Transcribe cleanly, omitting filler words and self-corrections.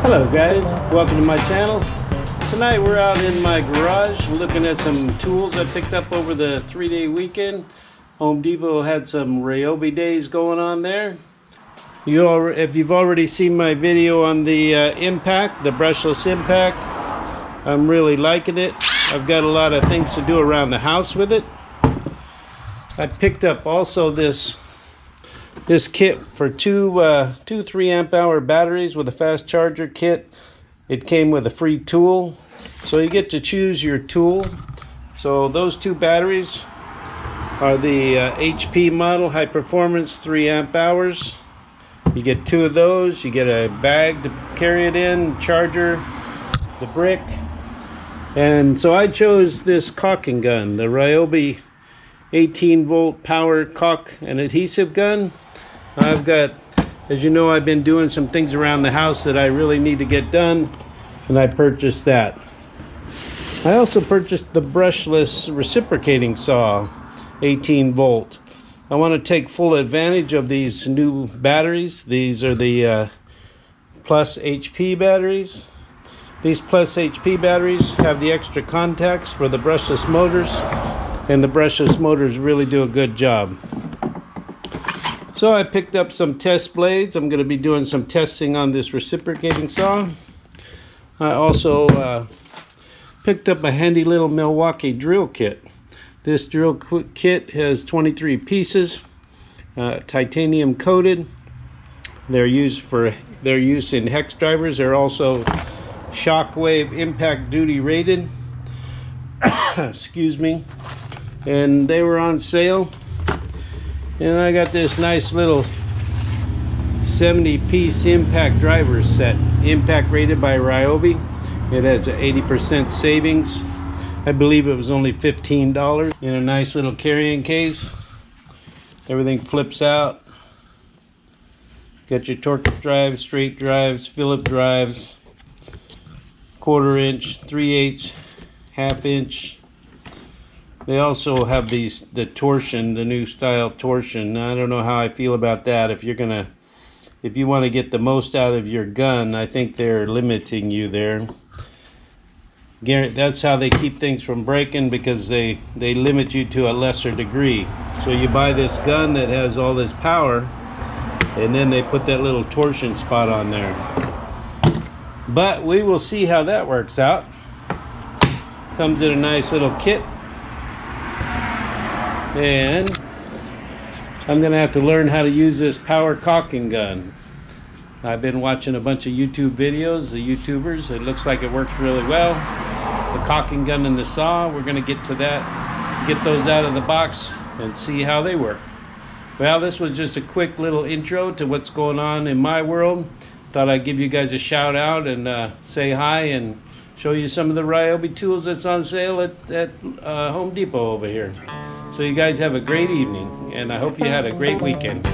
Hello guys, welcome to my channel. Tonight we're out in my garage looking at some tools I picked up over the 3-day weekend. Home Depot had some Ryobi Days going on there. If you've already seen my video on the impact, the brushless impact, I'm really liking it. I've got a lot of things to do around the house with it. I picked up also this kit for two 3 amp hour batteries with a fast charger kit. It came with a free tool, so you get to choose your tool. So those two batteries are the HP model high performance 3 amp hours. You get 2 of those. You get a bag to carry it in, charger, the brick. And so I chose this caulking gun, the Ryobi 18 volt power caulk and adhesive gun. I've got, as you know, I've been doing some things around the house that I really need to get done, and I purchased that. I also purchased the brushless reciprocating saw, 18 volt. I want to take full advantage of these new batteries. These are the Plus HP batteries. These Plus HP batteries have the extra contacts for the brushless motors, and the brushless motors really do a good job. So I picked up some test blades. I'm going to be doing some testing on this reciprocating saw. I also picked up a handy little Milwaukee drill kit. This drill kit has 23 pieces, titanium coated. They're used in hex drivers. They're also shockwave impact duty rated. Excuse me. And they were on sale. And I got this nice little 70-piece impact driver set, impact rated by Ryobi. It has an 80% savings. I believe it was only $15 in a nice little carrying case. Everything flips out. Got your torque drives, straight drives, Phillip drives, 1/4 inch, 3/8, 1/2 inch. They also have the torsion, the new style torsion. I don't know how I feel about that. If you want to get the most out of your gun, I think they're limiting you there. That's how they keep things from breaking, because they limit you to a lesser degree. So you buy this gun that has all this power, and then they put that little torsion spot on there. But we will see how that works out. Comes in a nice little kit. And I'm going to have to learn how to use this power caulking gun. I've been watching a bunch of YouTube videos, the YouTubers. It looks like it works really well. The caulking gun and the saw, we're going to get to that, get those out of the box and see how they work. Well, this was just a quick little intro to what's going on in my world. Thought I'd give you guys a shout out and say hi and show you some of the Ryobi tools that's on sale at Home Depot over here. So you guys have a great evening, and I hope you had a great weekend.